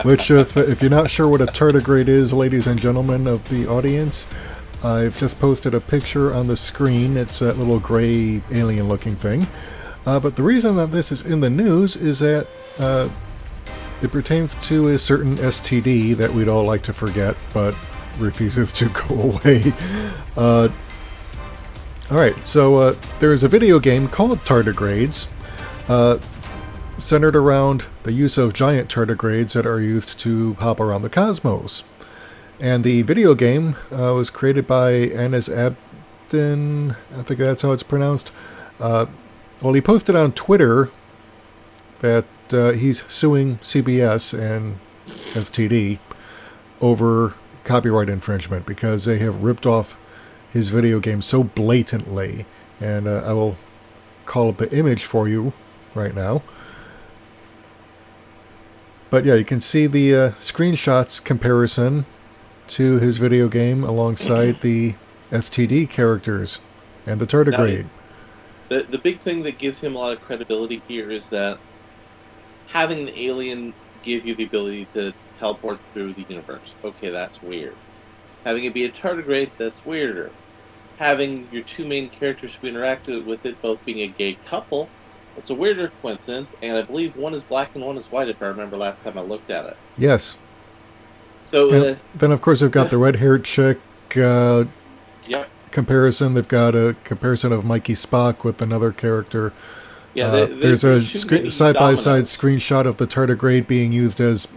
Which, if you're not sure what a tardigrade is, ladies and gentlemen of the audience, I've just posted a picture on the screen. It's that little gray alien-looking thing. But the reason that this is in the news is that it pertains to a certain STD that we'd all like to forget, but refuses to go away. Alright, so there is a video game called Tardigrades, centered around the use of giant tardigrades that are used to hop around the cosmos. And the video game was created by Anas Abdin, I think that's how it's pronounced. Well, he posted on Twitter that he's suing CBS and STD over copyright infringement because they have ripped off his video game so blatantly. And I will call up the image for you right now. But yeah, you can see the screenshots comparison to his video game alongside the STD characters and the tardigrade. Now, the big thing that gives him a lot of credibility here is that having an alien give you the ability to teleport through the universe. Okay, that's weird. Having it be a tardigrade, that's weirder. Having your two main characters who interacted with it both being a gay couple, it's a weirder coincidence, and I believe one is black and one is white, if I remember last time I looked at it. Yes. So then, of course, they've got the red-haired chick yep. comparison. They've got a comparison of Mikey Spock with another character. Yeah, there's a side-by-side screenshot of the tardigrade being used as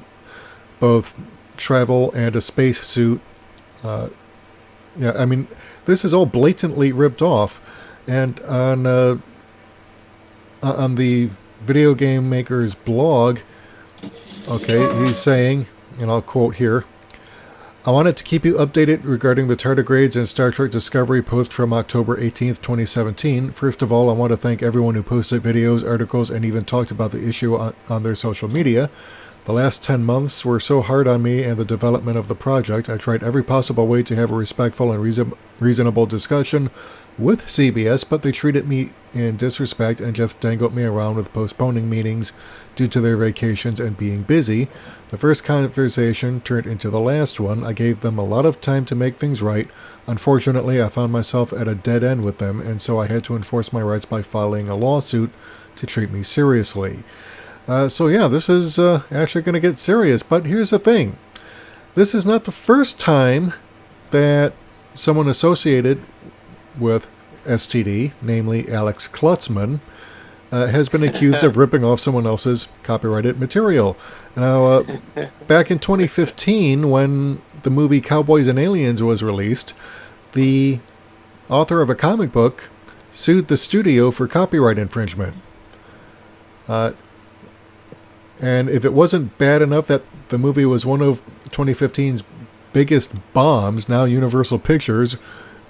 both travel and a space suit. Yeah, I mean, this is all blatantly ripped off. And on the video game maker's blog, okay, he's saying, and I'll quote here, "I wanted to keep you updated regarding the tardigrades and Star Trek Discovery post from October 18th, 2017. First of all, I want to thank everyone who posted videos, articles, and even talked about the issue on their social media. The last 10 months were so hard on me and the development of the project. I tried every possible way to have a respectful and reasonable discussion with CBS, but they treated me in disrespect and just dangled me around with postponing meetings due to their vacations and being busy. The first conversation turned into the last one. I gave them a lot of time to make things right. Unfortunately, I found myself at a dead end with them, and so I had to enforce my rights by filing a lawsuit to treat me seriously." So yeah, this is actually going to get serious. But here's the thing. This is not the first time that someone associated with STD, namely Alex Klutzman, has been accused of ripping off someone else's copyrighted material. Now, back in 2015, when the movie Cowboys and Aliens was released, the author of a comic book sued the studio for copyright infringement. And if it wasn't bad enough that the movie was one of 2015's biggest bombs, now Universal Pictures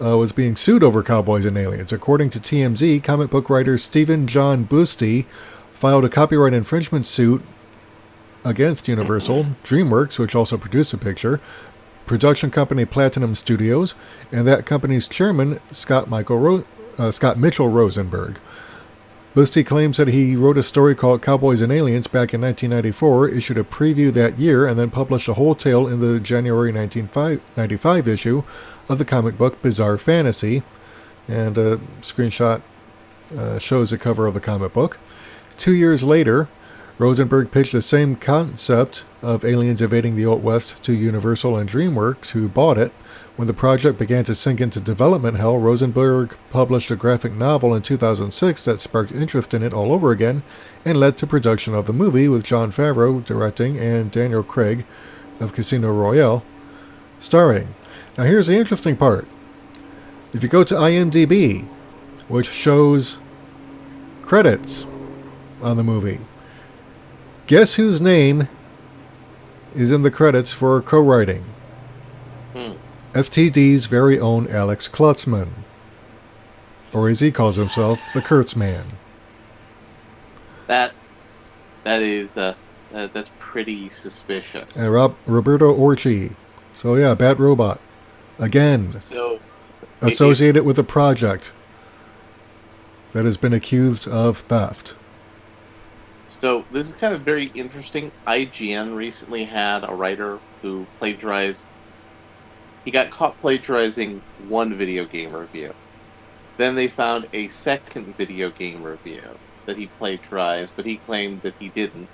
was being sued over Cowboys and Aliens. According to TMZ, comic book writer Stephen John Boosty filed a copyright infringement suit against Universal, DreamWorks, which also produced the picture, production company Platinum Studios, and that company's chairman, Scott Mitchell Rosenberg. Boosty claims that he wrote a story called Cowboys and Aliens back in 1994, issued a preview that year, and then published a whole tale in the January 1995 issue of the comic book Bizarre Fantasy. And a screenshot shows the cover of the comic book. 2 years later, Rosenberg pitched the same concept of aliens invading the Old West to Universal and DreamWorks, who bought it. When the project began to sink into development hell, Rosenberg published a graphic novel in 2006 that sparked interest in it all over again and led to production of the movie, with Jon Favreau directing and Daniel Craig of Casino Royale starring. Now here's the interesting part. If you go to IMDb, which shows credits on the movie, guess whose name is in the credits for co-writing? STD's very own Alex Klutzman, or as he calls himself, the Kurtzman. That's pretty suspicious. Roberto Orci. So yeah, Bat Robot. Again, So associated with a project that has been accused of theft. So this is kind of very interesting. IGN recently had a writer who plagiarized. He got caught plagiarizing one video game review. Then they found a second video game review that he plagiarized, but he claimed that he didn't.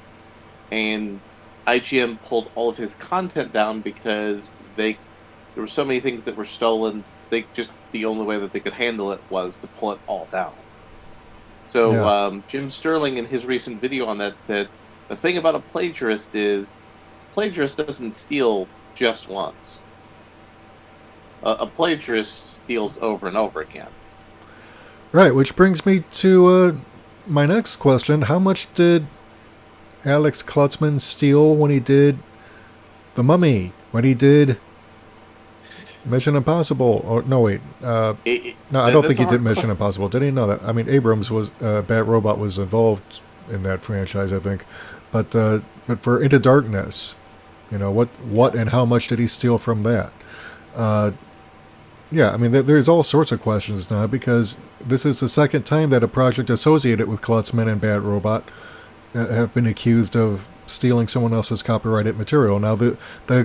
And IGN pulled all of his content down because there were so many things that were stolen. The only way that they could handle it was to pull it all down. So Yeah. Jim Sterling in his recent video on that said, the thing about a plagiarist is, plagiarist doesn't steal just once. A plagiarist steals over and over again. Right, which brings me to my next question. How much did Alex Klutzman steal when he did The Mummy? When he did Mission Impossible? Or no, wait. No, I don't think he did Mission Impossible. Did he? No, that. I mean, Abrams was Bat Robot was involved in that franchise, I think. But for Into Darkness, what and how much did he steal from that? Yeah, I mean, there's all sorts of questions now because this is the second time that a project associated with Klutzman and Bad Robot have been accused of stealing someone else's copyrighted material. Now, the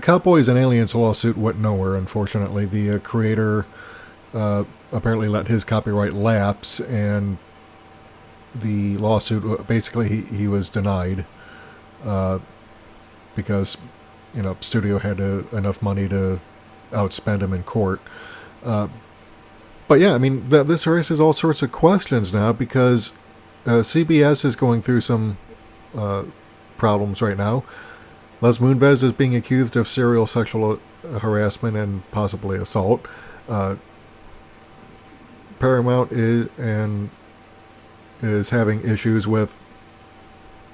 Cowboys and Aliens lawsuit went nowhere, unfortunately. The creator apparently let his copyright lapse, and the lawsuit, basically, he was denied because, studio had enough money to outspend him in court. But yeah, I mean, this raises all sorts of questions now because CBS is going through some problems right now. Les Moonves is being accused of serial sexual harassment and possibly assault. Paramount is having issues with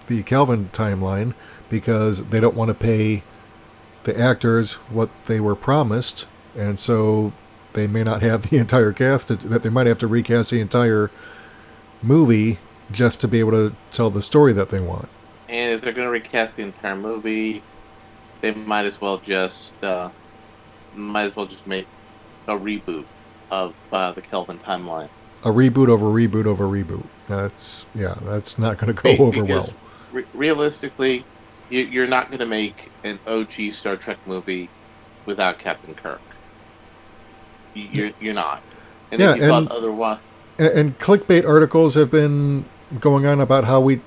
the Kelvin timeline because they don't want to pay the actors what they were promised, and so they may not have the entire cast, that they might have to recast the entire movie just to be able to tell the story that they want. And if they're going to recast the entire movie, they might as well just make a reboot of the Kelvin timeline. A reboot over reboot over reboot. That's not going to go over well. Realistically, you're not going to make an OG Star Trek movie without Captain Kirk. You're not. And if you thought otherwise. And clickbait articles have been going on about how we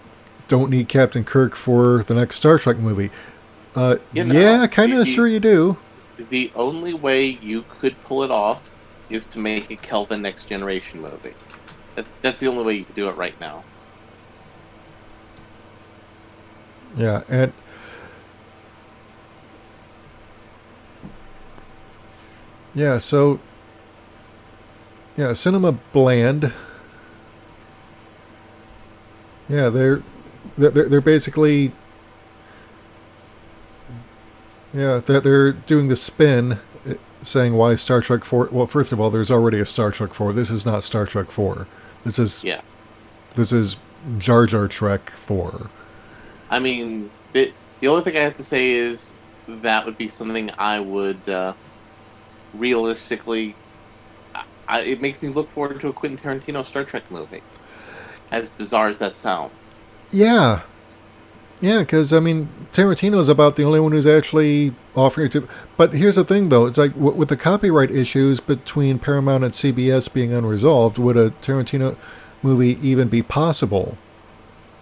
don't need Captain Kirk for the next Star Trek movie. Yeah, kind of sure you do. The only way you could pull it off is to make a Kelvin Next Generation movie. That's the only way you can do it right now. Yeah, and yeah, so yeah, Cinema Bland. Yeah, they're basically they're doing the spin, saying why Star Trek 4. Well, first of all, there's already a Star Trek 4. This is not Star Trek 4. This is Jar Jar Trek 4. I mean, the only thing I have to say is that would be something I would realistically. It makes me look forward to a Quentin Tarantino Star Trek movie. As bizarre as that sounds. Yeah. Yeah, because, I mean, Tarantino's about the only one who's actually offering it to... But here's the thing, though. It's like, with the copyright issues between Paramount and CBS being unresolved, would a Tarantino movie even be possible?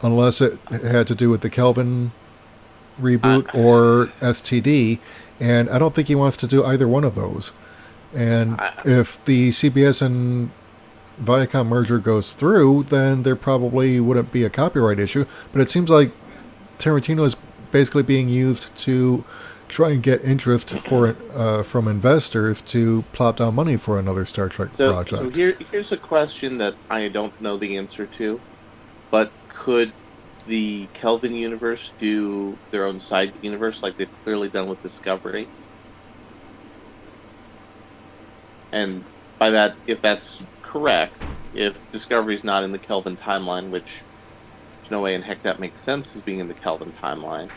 Unless it had to do with the Kelvin reboot or STD. And I don't think he wants to do either one of those. And if the CBS and Viacom merger goes through, then there probably wouldn't be a copyright issue. But it seems like Tarantino is basically being used to try and get interest from investors to plop down money for another Star Trek project. So here's a question that I don't know the answer to, but could the Kelvin universe do their own side universe like they've clearly done with Discovery? And by that, if that's correct, if Discovery's not in the Kelvin timeline, which there's no way in heck that makes sense as being in the Kelvin timeline,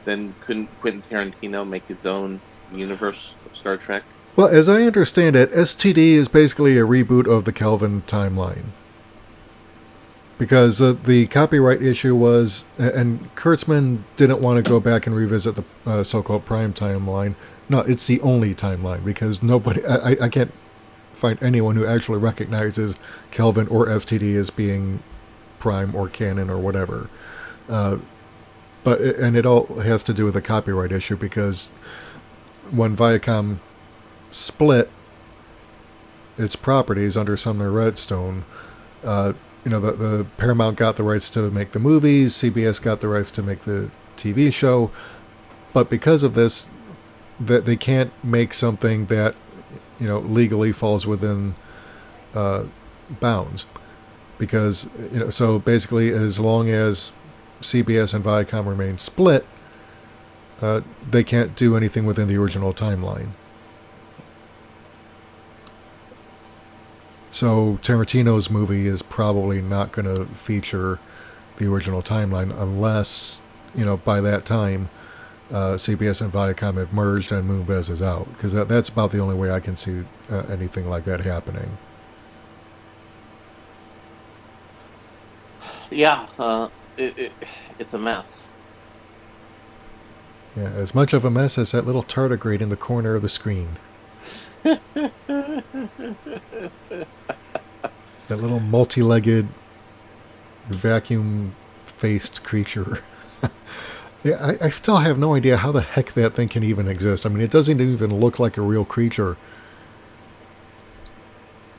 then couldn't Quentin Tarantino make his own universe of Star Trek? Well, as I understand it, STD is basically a reboot of the Kelvin timeline. because the copyright issue was, and Kurtzman didn't want to go back and revisit the so-called prime timeline. No, it's the only timeline, because nobody, I can't find anyone who actually recognizes Kelvin or STD as being prime or canon or whatever. And it all has to do with the copyright issue, because when Viacom split its properties under Sumner Redstone, the Paramount got the rights to make the movies, CBS got the rights to make the TV show, but because of this, that they can't make something that legally falls within bounds, because so basically, as long as CBS and Viacom remain split, they can't do anything within the original timeline. So Tarantino's movie is probably not going to feature the original timeline unless, by that time, CBS and Viacom have merged and Moonves is out. Because that's about the only way I can see anything like that happening. Yeah, it's a mess. Yeah, as much of a mess as that little tardigrade in the corner of the screen. That little multi-legged, vacuum-faced creature. Yeah, I still have no idea how the heck that thing can even exist. I mean, it doesn't even look like a real creature.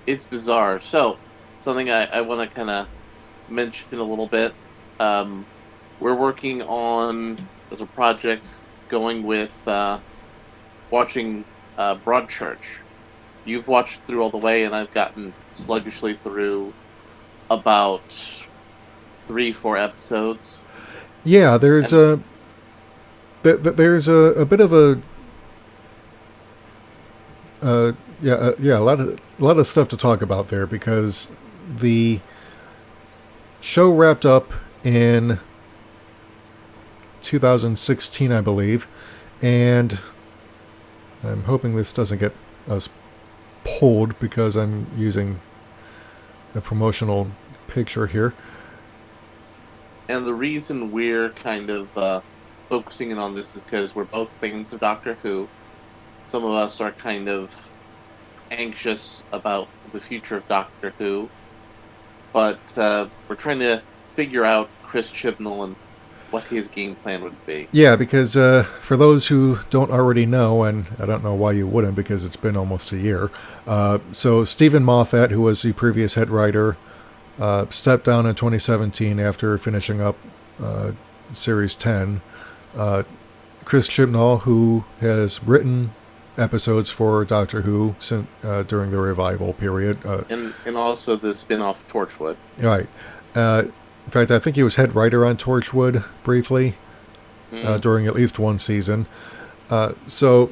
It's bizarre. So, something I want to kind of mention a little bit. We're working on, as a project, going with watching Broadchurch. You've watched through all the way, and I've gotten sluggishly through about 3-4 episodes. Yeah, there's a bit of a a lot of stuff to talk about there, because the show wrapped up in 2016, I believe, and I'm hoping this doesn't get us pulled because I'm using a promotional picture here. And the reason we're kind of focusing in on this is because we're both fans of Doctor Who. Some of us are kind of anxious about the future of Doctor Who, but we're trying to figure out Chris Chibnall and what his game plan would be. Yeah, because for those who don't already know, and I don't know why you wouldn't because it's been almost a year, so Stephen Moffat, who was the previous head writer, stepped down in 2017 after finishing up Series 10. Chris Chibnall, who has written episodes for Doctor Who since, during the revival period. And also the spin-off Torchwood. Right. In fact, I think he was head writer on Torchwood briefly during at least one season. So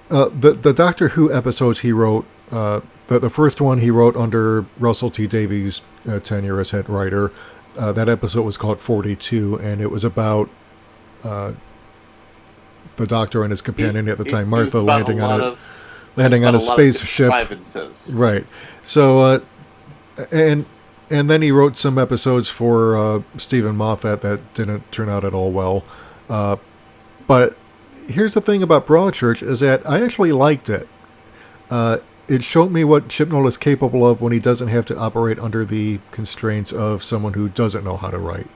the Doctor Who episodes he wrote, the first one he wrote under Russell T Davies' tenure as head writer. That episode was called 42, and it was about the Doctor and his companion at the time, Martha, landing on a spaceship. Right. So, and then he wrote some episodes for Stephen Moffat that didn't turn out at all well. But here's the thing about Broadchurch is that I actually liked it. It showed me what Chibnall is capable of when he doesn't have to operate under the constraints of someone who doesn't know how to write.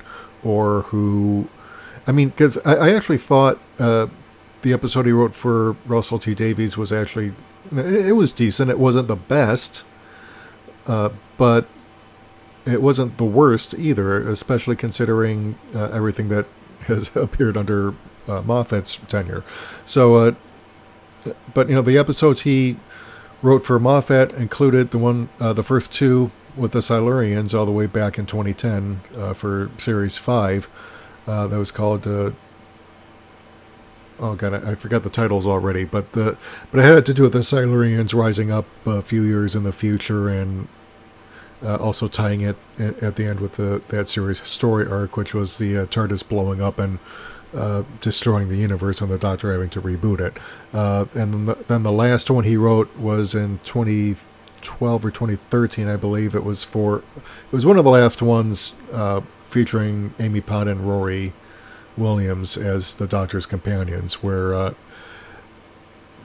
Or who... I mean, because I actually thought the episode he wrote for Russell T Davies was actually... It was decent. It wasn't the best. But it wasn't the worst either, especially considering everything that has appeared under Moffat's tenure. So, but the episodes he wrote for Moffat included the first two with the Silurians all the way back in 2010 for Series 5. That was called. Oh god, I forgot the titles already. But it had to do with the Silurians rising up a few years in the future and. Also tying it at the end with that series story arc, which was the TARDIS blowing up and destroying the universe and the Doctor having to reboot it. And then the last one he wrote was in 2013 2012 or 2013, I believe. It was one of the last ones featuring Amy Pond and Rory Williams as the Doctor's companions, where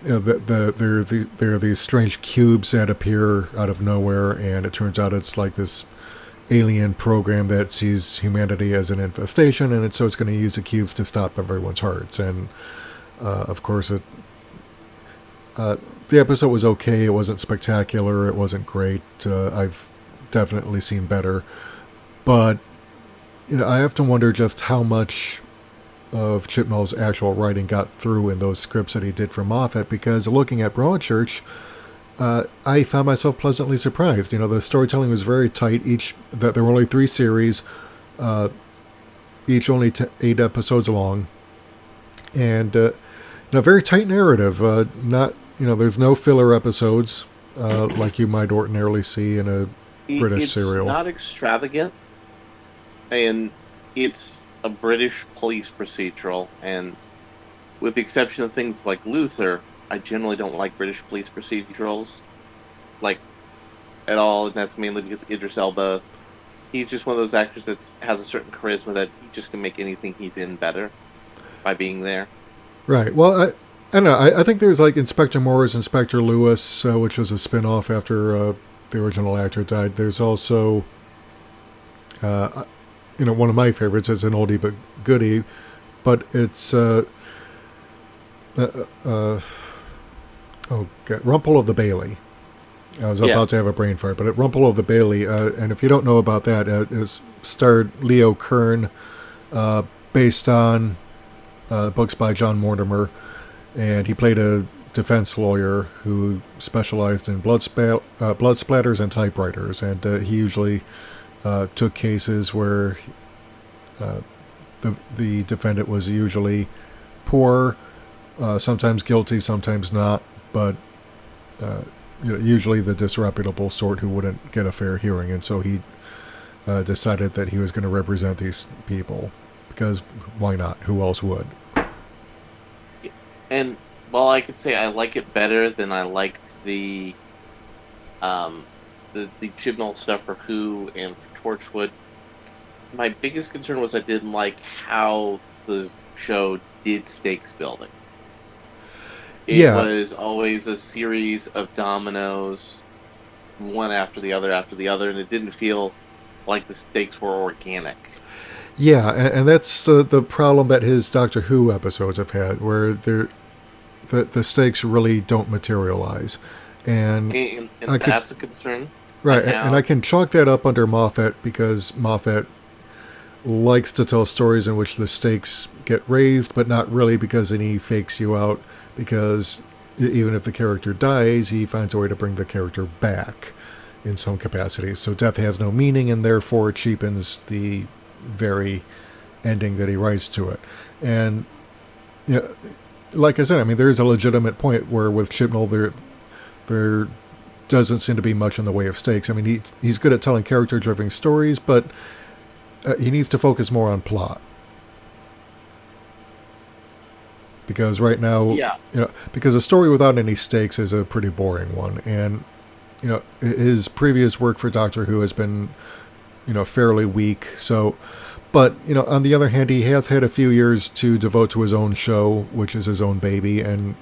there are these strange cubes that appear out of nowhere, and it turns out it's like this alien program that sees humanity as an infestation, and so it's going to use the cubes to stop everyone's hearts. And of course, the episode was okay. It wasn't spectacular. It wasn't great. I've definitely seen better, but I have to wonder just how much of Chibnall's actual writing got through in those scripts that he did for Moffat, because looking at Broadchurch, I found myself pleasantly surprised. The storytelling was very tight. There were only 3 series, each only 8 episodes long, and very tight narrative. Not there's no filler episodes like you might ordinarily see in a British serial. It's not extravagant, and it's a British police procedural, and with the exception of things like Luther, I generally don't like British police procedurals, like, at all, and that's mainly because Idris Elba, he's just one of those actors that has a certain charisma that he just can make anything he's in better by being there. Right. Well, I don't know. I think there's like Inspector Moore's Inspector Lewis, which was a spin-off after the original actor died. There's also, one of my favorites. It's an oldie but goodie, but it's Rumple of the Bailey. I was about to have a brain fart, but Rumple of the Bailey, and if you don't know about that, it starred Leo Kern, based on books by John Mortimer, and he played a defense lawyer who specialized in blood splatters and typewriters, and he usually took cases where the defendant was usually poor, sometimes guilty, sometimes not, but usually the disreputable sort who wouldn't get a fair hearing, and so he decided that he was going to represent these people, because why not? Who else would? And while I could say I like it better than I liked the Chibnall stuff for Who and for Torchwood, my biggest concern was I didn't like how the show did stakes building. It was always a series of dominoes, one after the other, and it didn't feel like the stakes were organic. Yeah, and that's the problem that his Doctor Who episodes have had, where the stakes really don't materialize. And that's a concern. Right, and I can chalk that up under Moffat, because Moffat likes to tell stories in which the stakes get raised, but not really, because then he fakes you out, because even if the character dies, he finds a way to bring the character back in some capacity. So death has no meaning, and therefore it cheapens the very ending that he writes to it. And like I said, I mean, there's a legitimate point where with Chibnall there doesn't seem to be much in the way of stakes. I mean, he's good at telling character-driven stories, but he needs to focus more on plot. Because right now, because a story without any stakes is a pretty boring one. And, his previous work for Doctor Who has been, fairly weak. So, but, on the other hand, he has had a few years to devote to his own show, which is his own baby. And,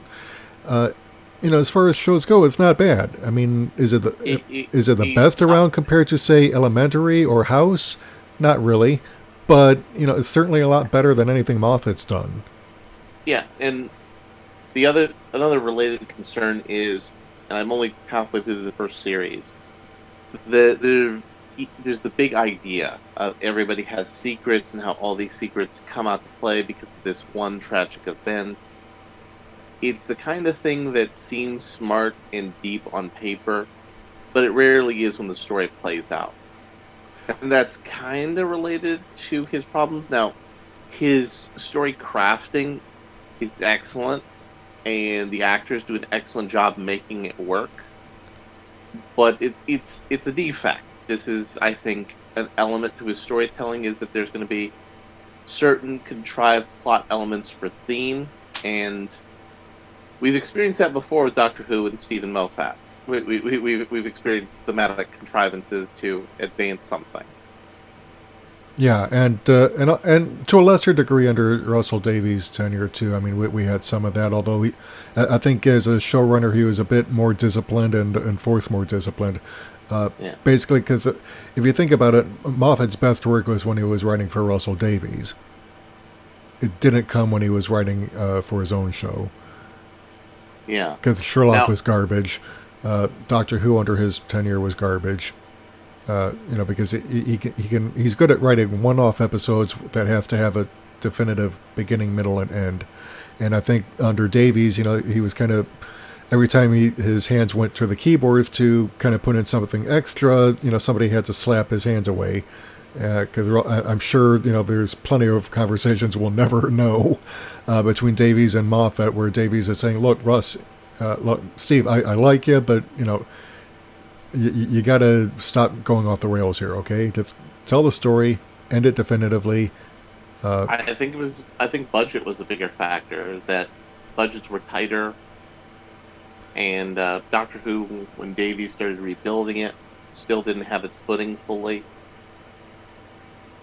as far as shows go, it's not bad. I mean, is it the best around compared to, say, Elementary or House? Not really. But, it's certainly a lot better than anything Moffat's done. Yeah, and another related concern is, and I'm only halfway through the first series, there's the big idea of everybody has secrets and how all these secrets come out to play because of this one tragic event. It's the kind of thing that seems smart and deep on paper, but it rarely is when the story plays out. And that's kind of related to his problems. Now, his story crafting is excellent, and the actors do an excellent job making it work. But it's a defect. This is, I think, an element to his storytelling, is that there's going to be certain contrived plot elements for theme, and we've experienced that before with Doctor Who and Stephen Moffat. we've experienced thematic contrivances to advance something. Yeah, and to a lesser degree under Russell Davies' tenure too. I mean, we had some of that. Although I think as a showrunner, he was a bit more disciplined and enforced more disciplined. Yeah. Basically, because if you think about it, Moffat's best work was when he was writing for Russell Davies. It didn't come when he was writing for his own show. Yeah. Because Sherlock was garbage. Doctor Who under his tenure was garbage. Because he's good at writing one-off episodes that has to have a definitive beginning, middle, and end. And I think under Davies, he was kind of, every time his hands went to the keyboards to kind of put in something extra, somebody had to slap his hands away. Because I'm sure, there's plenty of conversations we'll never know between Davies and Moffat, where Davies is saying, look, Russ, look, Steve, I like you, but, you got to stop going off the rails here, okay? Just tell the story, end it definitively. I think budget was the bigger factor. Is that budgets were tighter, and Doctor Who, when Davies started rebuilding it, still didn't have its footing fully.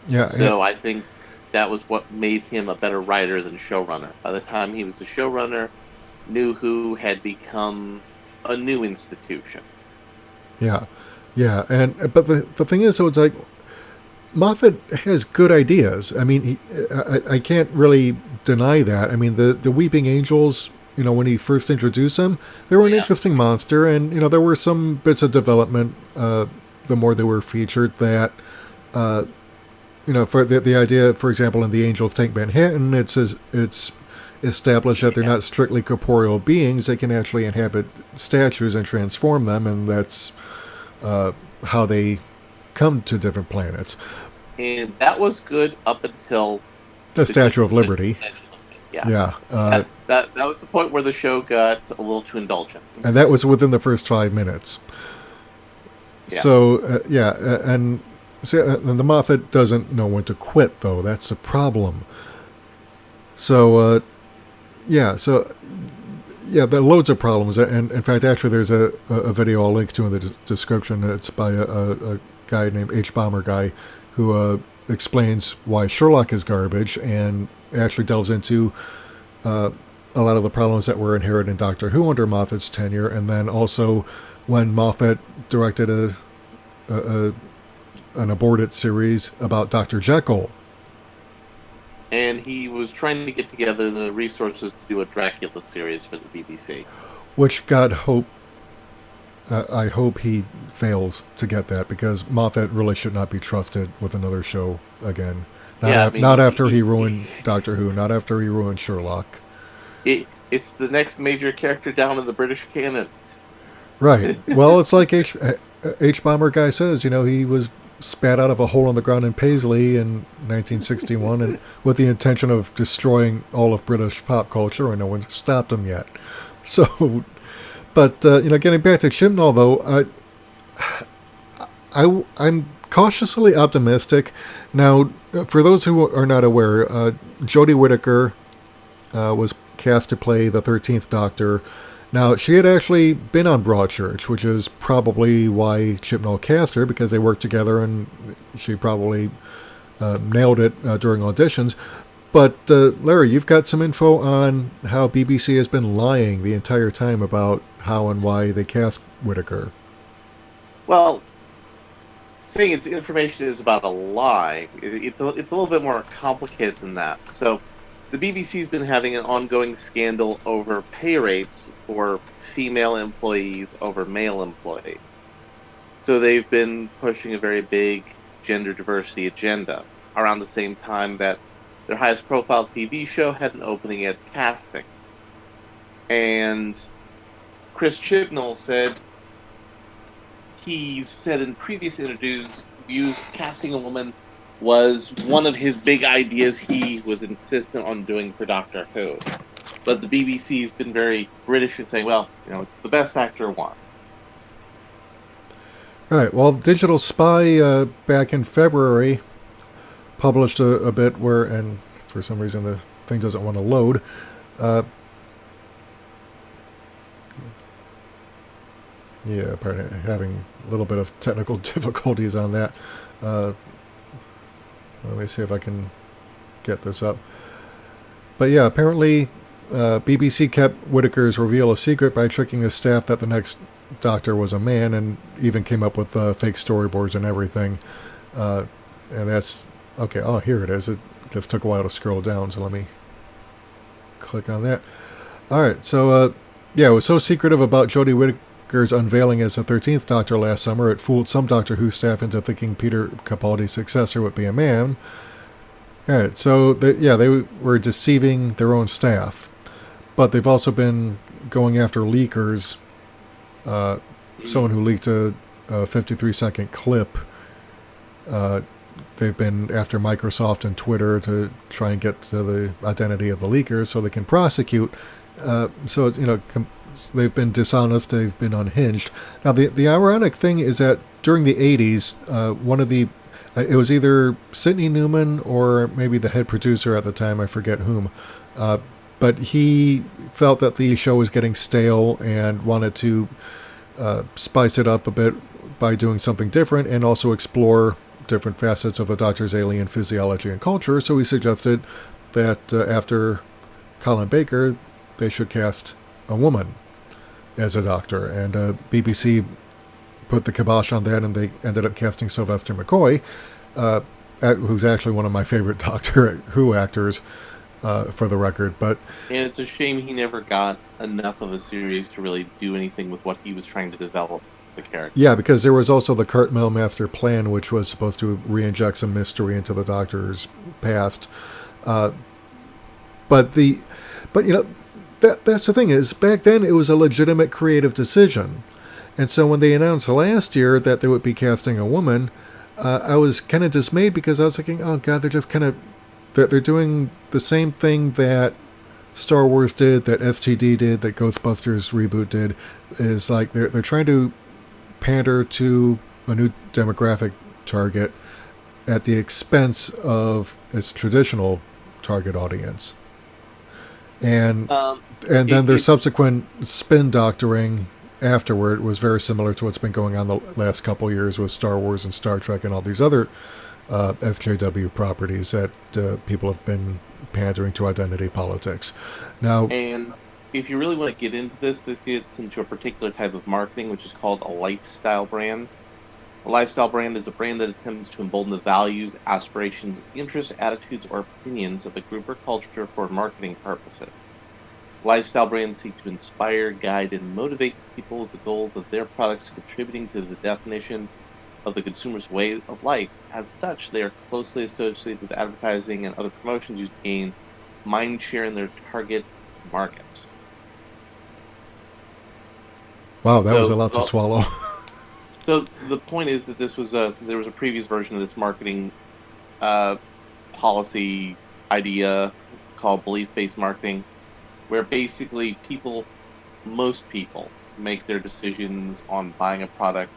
Yeah. So I think that was what made him a better writer than showrunner. By the time he was the showrunner, New Who had become a new institution. Yeah, but the thing is, so it's like Moffat has good ideas. I mean, I can't really deny that. I mean, the Weeping Angels, when he first introduced them, they were an interesting monster, and there were some bits of development. The more they were featured, that for the idea, for example, in the Angels Take Manhattan, it's established that they're not strictly corporeal beings; they can actually inhabit statues and transform them, and that's how they come to different planets. And that was good up until the Statue of Liberty. Yeah. That was the point where the show got a little too indulgent. And that was within the first 5 minutes. Yeah. So, and the Moffat doesn't know when to quit, though. That's the problem. So, there are loads of problems. And in fact, actually, there's a video I'll link to in the description. It's by a guy named Hbomberguy who explains why Sherlock is garbage and actually delves into a lot of the problems that were inherent in Doctor Who under Moffat's tenure, and then also when Moffat directed an aborted series about Dr. Jekyll. And he was trying to get together the resources to do a Dracula series for the BBC. Which I hope he fails to get that, because Moffat really should not be trusted with another show again. Not after he ruined Doctor Who, not after he ruined Sherlock. It's the next major character down in the British canon. Right. Well, it's like Hbomberguy says, he was spat out of a hole in the ground in Paisley in 1961, and with the intention of destroying all of British pop culture, and no one's stopped him yet. So, but getting back to Chibnall, though, I'm cautiously optimistic. Now, for those who are not aware, Jodie Whittaker was cast to play the 13th Doctor. Now, she had actually been on Broadchurch, which is probably why Chibnall cast her, because they worked together and she probably nailed it during auditions. But, Larry, you've got some info on how BBC has been lying the entire time about how and why they cast Whittaker. Well, saying its information is about a lie, it's a little bit more complicated than that. So, the BBC's been having an ongoing scandal over pay rates for female employees over male employees. So they've been pushing a very big gender diversity agenda around the same time that their highest profile TV show had an opening at casting. And Chris Chibnall said in previous interviews casting a woman was one of his big ideas he was insistent on doing for Doctor Who. But the BBC's been very British in saying, well, it's the best actor won. Right. Well, Digital Spy back in February published a bit where, and for some reason the thing doesn't want to load, Yeah, apparently having a little bit of technical difficulties on that. Uh, Let me see if I can get this up. But yeah, apparently BBC kept Whitaker's reveal a secret by tricking the staff that the next Doctor was a man, and even came up with fake storyboards and everything. And that's okay. Oh, here it is. It just took a while to scroll down, so let me click on that. All right, so yeah, it was so secretive about Jodie Whittaker's unveiling as the 13th Doctor last summer, it fooled some Doctor Who staff into thinking Peter Capaldi's successor would be a man. All right, so they were deceiving their own staff, but they've also been going after leakers. Someone who leaked a 53-second clip. They've been after Microsoft and Twitter to try and get to the identity of the leakers so they can prosecute. So, they've been dishonest, they've been unhinged. Now, the ironic thing is that during the 80s, one of the... it was either Sidney Newman or maybe the head producer at the time, I forget whom. But he felt that the show was getting stale and wanted to spice it up a bit by doing something different and also explore different facets of the Doctor's alien physiology and culture. So he suggested that after Colin Baker, they should cast a woman as a Doctor. And BBC put the kibosh on that, and they ended up casting Sylvester McCoy, who's actually one of my favorite Doctor Who actors, for the record. And it's a shame he never got enough of a series to really do anything with what he was trying to develop the character. Yeah, because there was also the Cartmel Master Plan, which was supposed to re-inject some mystery into the Doctor's past. But that's the thing is, back then it was a legitimate creative decision. And so when they announced last year that they would be casting a woman, I was kind of dismayed because I was thinking, oh God, they're doing the same thing that Star Wars did, that STD did, that Ghostbusters reboot did. Is like they're trying to pander to a new demographic target at the expense of its traditional target audience. And then their subsequent spin doctoring afterward was very similar to what's been going on the last couple years with Star Wars and Star Trek and all these other SJW properties that people have been pandering to identity politics. Now, and if you really want to get into this gets into a particular type of marketing, which is called a lifestyle brand. A lifestyle brand is a brand that attempts to embolden the values, aspirations, interests, attitudes, or opinions of a group or culture for marketing purposes. Lifestyle brands seek to inspire, guide, and motivate people with the goals of their products contributing to the definition of the consumer's way of life. As such, they are closely associated with advertising and other promotions used to gain mind share in their target market. Wow, that was a lot to swallow. So the point is that there was a previous version of this marketing policy idea called belief-based marketing, where basically most people make their decisions on buying a product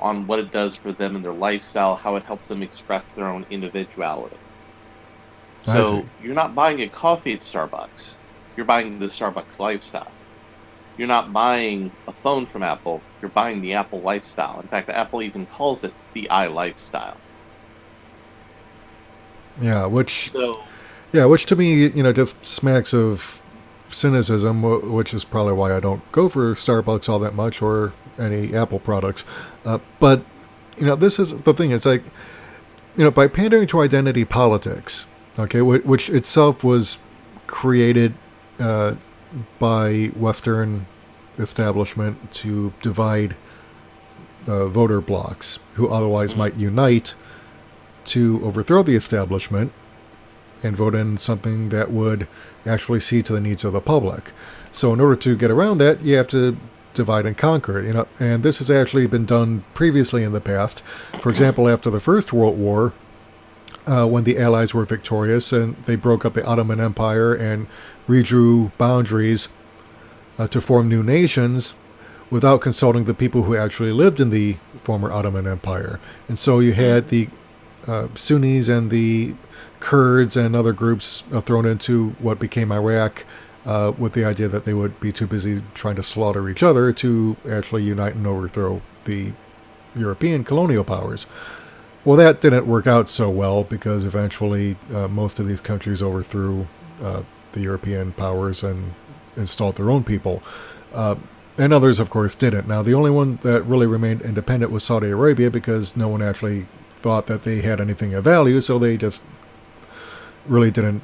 on what it does for them and their lifestyle, how it helps them express their own individuality. So you're not buying a coffee at Starbucks. You're buying the Starbucks lifestyle. You're not buying a phone from Apple. You're buying the Apple lifestyle. In fact, Apple even calls it the iLifestyle. Yeah, which to me, just smacks of cynicism, which is probably why I don't go for Starbucks all that much or any Apple products. But this is the thing. It's like, by pandering to identity politics, okay, which itself was created by Western establishment to divide voter blocs who otherwise might unite to overthrow the establishment and vote in something that would actually see to the needs of the public. So in order to get around that, you have to divide and conquer, and this has actually been done previously in the past. For example, after the First World War, when the Allies were victorious and they broke up the Ottoman Empire and redrew boundaries to form new nations without consulting the people who actually lived in the former Ottoman Empire. And so you had the Sunnis and the Kurds and other groups thrown into what became Iraq with the idea that they would be too busy trying to slaughter each other to actually unite and overthrow the European colonial powers. Well, that didn't work out so well because eventually most of these countries overthrew the European powers and installed their own people. And others, of course, didn't. Now, the only one that really remained independent was Saudi Arabia because no one actually thought that they had anything of value, so they just really didn't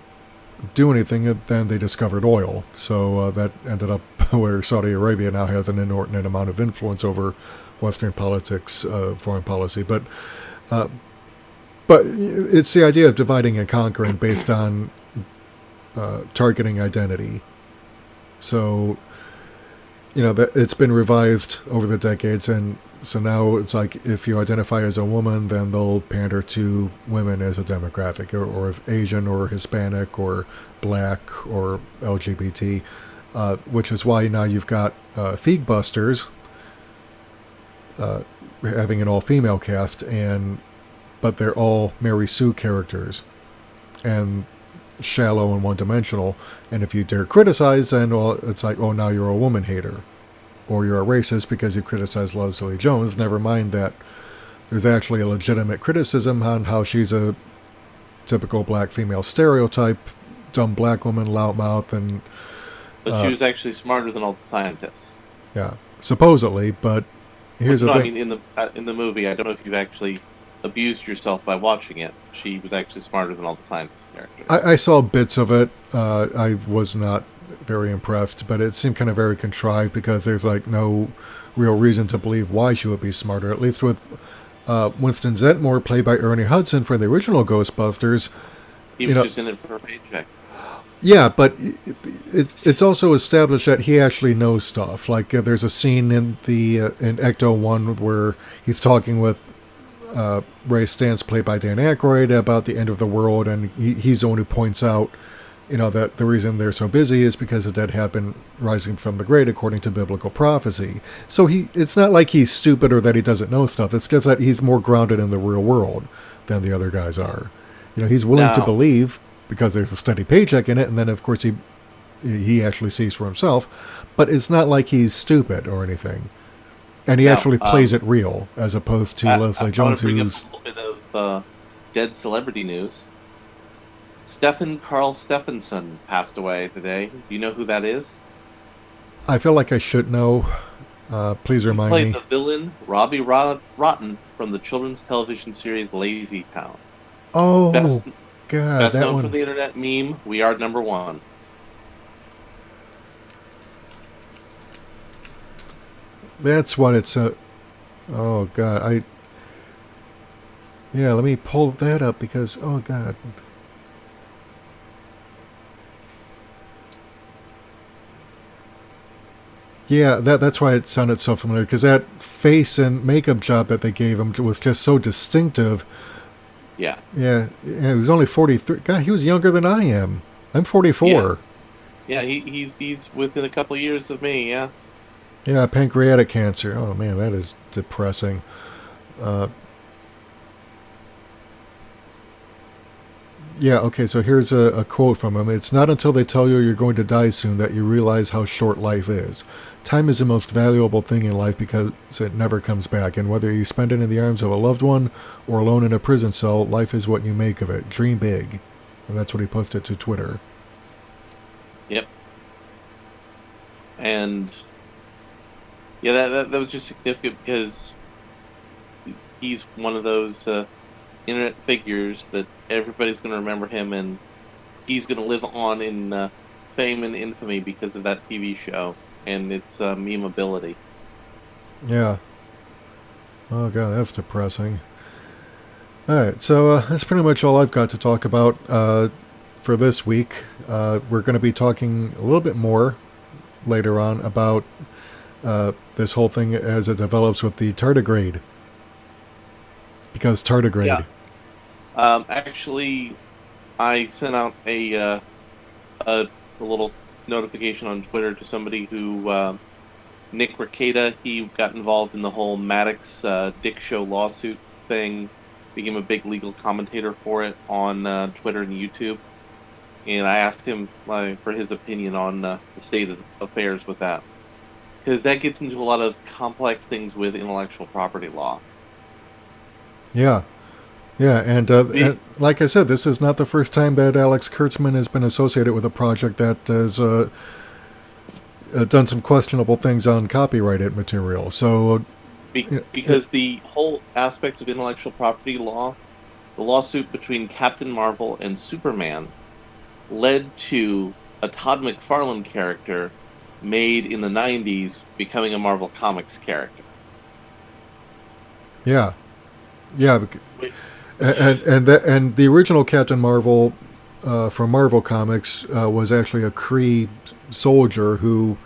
do anything. And then they discovered oil. So that ended up where Saudi Arabia now has an inordinate amount of influence over Western politics, foreign policy. But it's the idea of dividing and conquering based on targeting identity. So, that it's been revised over the decades, and so now it's like if you identify as a woman, then they'll pander to women as a demographic, or if Asian or Hispanic or black or LGBT, which is why now you've got Feegbusters having an all-female cast, but they're all Mary Sue characters, and shallow and one-dimensional. And if you dare criticize, then it's like, oh, now you're a woman hater, or you're a racist because you criticize Leslie Jones. Never mind that there's actually a legitimate criticism on how she's a typical black female stereotype, dumb black woman, loudmouth, and but she was actually smarter than all the scientists. Yeah, supposedly. But here's the thing. I mean, in the movie, I don't know if you've actually abused yourself by watching it. She was actually smarter than all the scientist characters. I saw bits of it. I was not very impressed, but it seemed kind of very contrived because there's like no real reason to believe why she would be smarter. At least with Winston Zeddemore, played by Ernie Hudson for the original Ghostbusters. He was just in it for a paycheck. Yeah, but it's also established that he actually knows stuff. Like there's a scene in Ecto 1 where he's talking with Ray Stantz, played by Dan Aykroyd, about the end of the world, and he's the one who points out, that the reason they're so busy is because the dead have been rising from the grave according to biblical prophecy. So it's not like he's stupid or that he doesn't know stuff. It's just that he's more grounded in the real world than the other guys are. He's willing to believe because there's a steady paycheck in it, and then of course he actually sees for himself. But it's not like he's stupid or anything. And he actually plays it real, as opposed to Leslie Jones, who's... a little bit of dead celebrity news. Stephen Carl Stephenson passed away today. Do you know who that is? I feel like I should know. Please remind me. He played the villain, Robbie Rotten, from the children's television series Lazy Town. Oh, God, best that known one. for the internet meme, We Are Number One. That's what it's oh God, let me pull that up because oh God. Yeah, that's why it sounded so familiar, because that face and makeup job that they gave him was just so distinctive. Yeah. Yeah, he was only 43. God, he was younger than I am. I'm 44. Yeah, he's within a couple of years of me, yeah. Yeah, pancreatic cancer. Oh, man, that is depressing. Yeah, okay, so here's a quote from him. It's not until they tell you you're going to die soon that you realize how short life is. Time is the most valuable thing in life because it never comes back, and whether you spend it in the arms of a loved one or alone in a prison cell, life is what you make of it. Dream big. And that's what he posted to Twitter. Yep. And... yeah, that was just significant because he's one of those internet figures that everybody's going to remember him, and he's going to live on in fame and infamy because of that TV show and its memeability. Yeah. Oh, God, that's depressing. Alright, so that's pretty much all I've got to talk about for this week. We're going to be talking a little bit more later on about this whole thing as it develops with the tardigrade. Because tardigrade. Yeah. Actually, I sent out a little notification on Twitter to somebody who, Nick Rekieta, he got involved in the whole Maddox Dick Show lawsuit thing, became a big legal commentator for it on Twitter and YouTube. and I asked him for his opinion on the state of affairs with that, because that gets into a lot of complex things with intellectual property law. Yeah. Yeah, and like I said, this is not the first time that Alex Kurtzman has been associated with a project that has done some questionable things on copyrighted material. So, Because the whole aspect of intellectual property law, the lawsuit between Captain Marvel and Superman, led to a Todd McFarlane character made in the 90s becoming a Marvel Comics character. yeah, yeah, and the original Captain Marvel from Marvel Comics was actually a Kree soldier who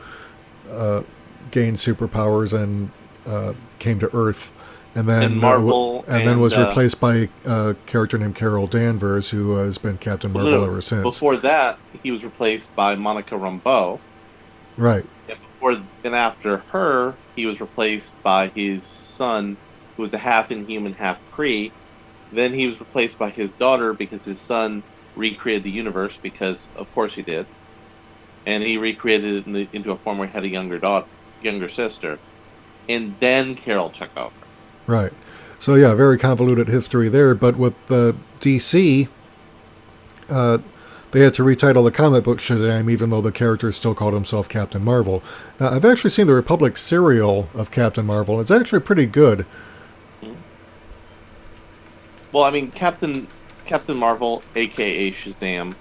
gained superpowers and came to Earth, and then was replaced by a character named Carol Danvers, who has been Captain Marvel ever since. Before that, he was replaced by Monica Rambeau. Right. And after her, he was replaced by his son, who was a half Inhuman, half Kree. Then he was replaced by his daughter because his son recreated the universe, because of course he did. And he recreated it into a form where he had a younger sister. And then Carol took over. Right. So yeah, very convoluted history there. But with DC, they had to retitle the comic book Shazam, even though the character still called himself Captain Marvel. Now, I've actually seen the Republic serial of Captain Marvel, and it's actually pretty good. Well, I mean, Captain Marvel, aka Shazam,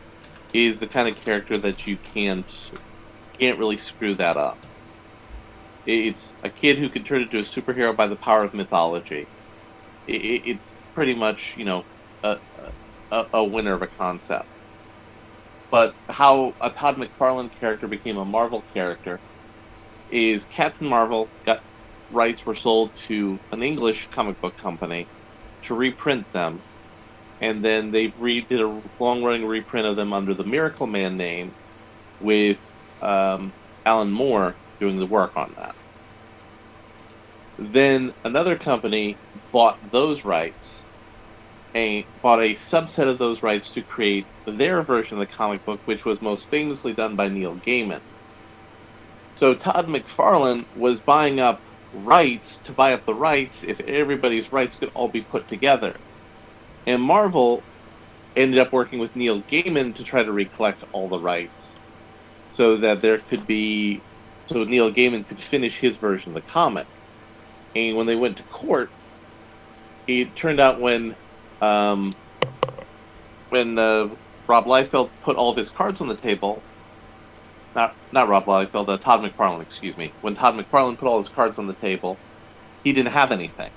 is the kind of character that you can't really screw that up. It's a kid who can turn into a superhero by the power of mythology. It's pretty much, a winner of a concept. But how a Todd McFarlane character became a Marvel character is Captain Marvel rights were sold to an English comic book company to reprint them, and then they did a long-running reprint of them under the Miracle Man name, with Alan Moore doing the work on that. Then another company bought those rights, and bought a subset of those rights to create their version of the comic book, which was most famously done by Neil Gaiman. So Todd McFarlane was buying up rights to buy up the rights if everybody's rights could all be put together. And Marvel ended up working with Neil Gaiman to try to recollect all the rights so that Neil Gaiman could finish his version of the comic. And when they went to court, it turned out when Rob Liefeld put all of his cards on the table, not Rob Liefeld, Todd McFarlane, excuse me. When Todd McFarlane put all his cards on the table, he didn't have anything.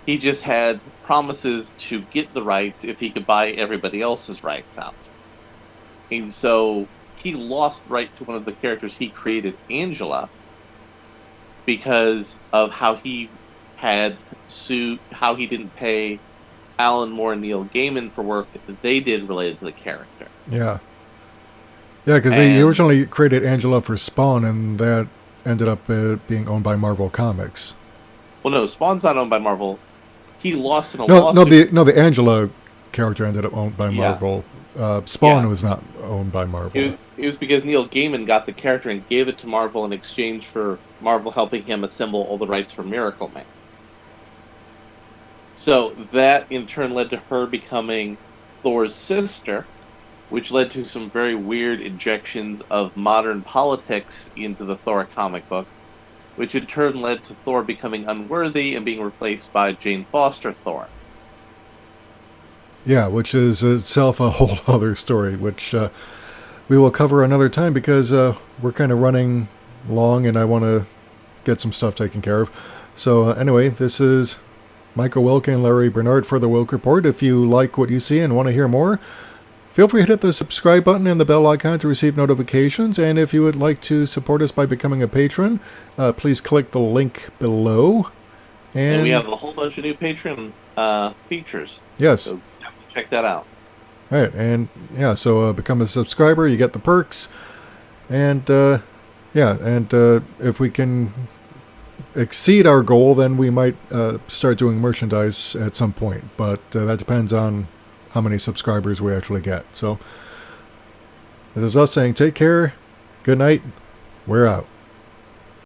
He just had promises to get the rights if he could buy everybody else's rights out. And so he lost the right to one of the characters he created, Angela, because of how he had sued, how he didn't pay Alan Moore and Neil Gaiman for work that they did related to the character. Yeah. Yeah, because they originally created Angela for Spawn, and that ended up being owned by Marvel Comics. Well, no, Spawn's not owned by Marvel. He lost in a lawsuit. The Angela character ended up owned by Marvel. Spawn was not owned by Marvel. It was because Neil Gaiman got the character and gave it to Marvel in exchange for Marvel helping him assemble all the rights for Miracle Man. So that in turn led to her becoming Thor's sister, which led to some very weird injections of modern politics into the Thor comic book, which in turn led to Thor becoming unworthy and being replaced by Jane Foster Thor. Yeah, which is itself a whole other story, which we will cover another time, because we're kind of running long and I want to get some stuff taken care of. So anyway, this is Michael Wilk and Larry Bernard for the Wilk Report. If you like what you see and want to hear more, feel free to hit the subscribe button and the bell icon to receive notifications. And if you would like to support us by becoming a patron, please click the link below. And we have a whole bunch of new Patreon features. Yes. So definitely check that out. All right. And yeah, so become a subscriber. You get the perks. And if we can exceed our goal, then we might start doing merchandise at some point. But that depends on how many subscribers we actually get. So This is us saying take care, good night, we're out.